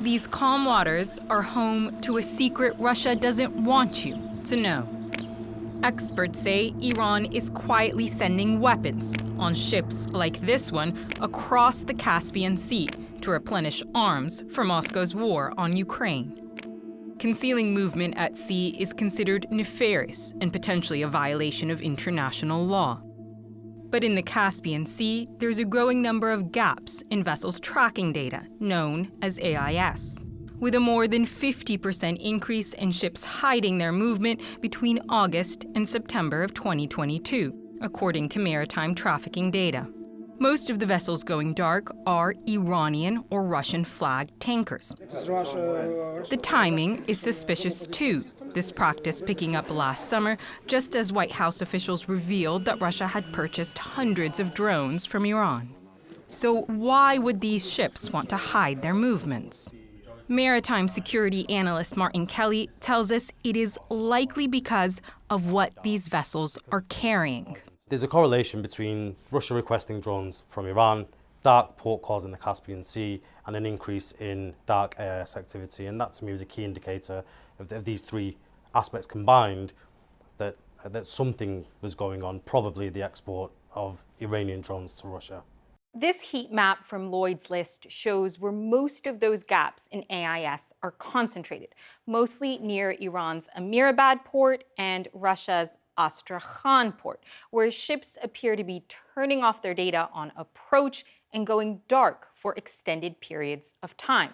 These calm waters are home to a secret Russia doesn't want you to know. Experts say Iran is quietly sending weapons on ships like this one across the Caspian Sea to replenish arms for Moscow's war on Ukraine. Concealing movement at sea is considered nefarious and potentially a violation of international law. But in the Caspian Sea, there's a growing number of gaps in vessels' tracking data, known as AIS, with a more than 50% increase in ships hiding their movement between August and September of 2022, according to maritime trafficking data. Most of the vessels going dark are Iranian or Russian-flagged tankers. The timing is suspicious too, this practice picking up last summer, just as White House officials revealed that Russia had purchased hundreds of drones from Iran. So why would these ships want to hide their movements? Maritime security analyst Martin Kelly tells us it is likely because of what these vessels are carrying. There's a correlation between Russia requesting drones from Iran, dark port calls in the Caspian Sea, and an increase in dark AIS activity. And that, to me, was a key indicator of these three aspects combined, that something was going on, probably the export of Iranian drones to Russia. This heat map from Lloyd's List shows where most of those gaps in AIS are concentrated, mostly near Iran's Amirabad port and Russia's Astrakhan port, where ships appear to be turning off their data on approach and going dark for extended periods of time.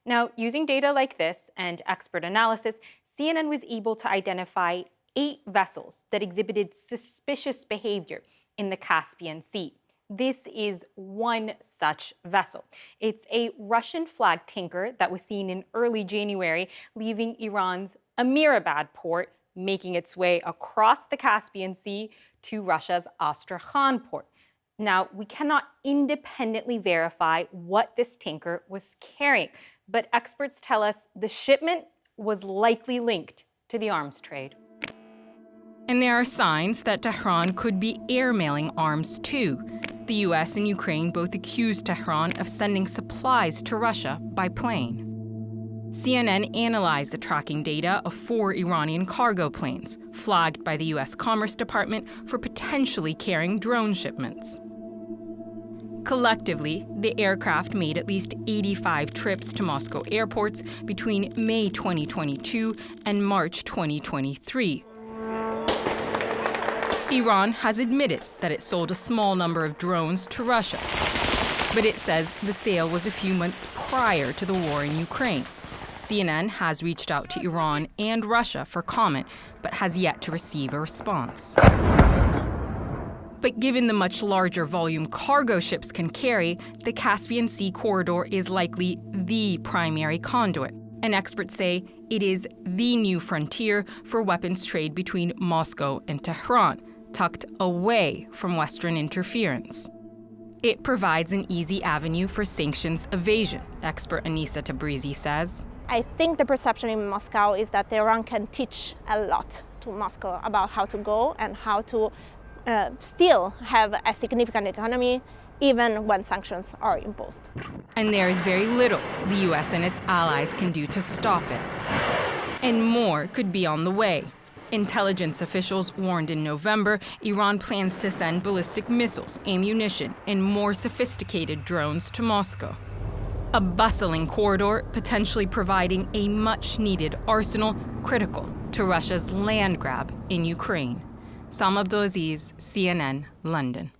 Now, using data like this and expert analysis, CNN was able to identify 8 vessels that exhibited suspicious behavior in the Caspian Sea. This is one such vessel. It's a Russian-flagged tanker that was seen in early January, leaving Iran's Amirabad port, making its way across the Caspian Sea to Russia's Astrakhan port. Now, we cannot independently verify what this tanker was carrying, but experts tell us the shipment was likely linked to the arms trade. And there are signs that Tehran could be airmailing arms too. The US and Ukraine both accused Tehran of sending supplies to Russia by plane. CNN analyzed the tracking data of 4 Iranian cargo planes, flagged by the US Commerce Department for potentially carrying drone shipments. Collectively, the aircraft made at least 85 trips to Moscow airports between May 2022 and March 2023. Iran has admitted that it sold a small number of drones to Russia, but it says the sale was a few months prior to the war in Ukraine. CNN has reached out to Iran and Russia for comment, but has yet to receive a response. But given the much larger volume cargo ships can carry, the Caspian Sea corridor is likely the primary conduit. And experts say it is the new frontier for weapons trade between Moscow and Tehran, tucked away from Western interference. It provides an easy avenue for sanctions evasion, expert Anissa Tabrizi says. I think the perception in Moscow is that Iran can teach a lot to Moscow about how to go and how to still have a significant economy even when sanctions are imposed. And there is very little the US and its allies can do to stop it. And more could be on the way. Intelligence officials warned in November Iran plans to send ballistic missiles, ammunition, and more sophisticated drones to Moscow. A bustling corridor potentially providing a much-needed arsenal critical to Russia's land grab in Ukraine. Salma Abdulaziz, CNN, London.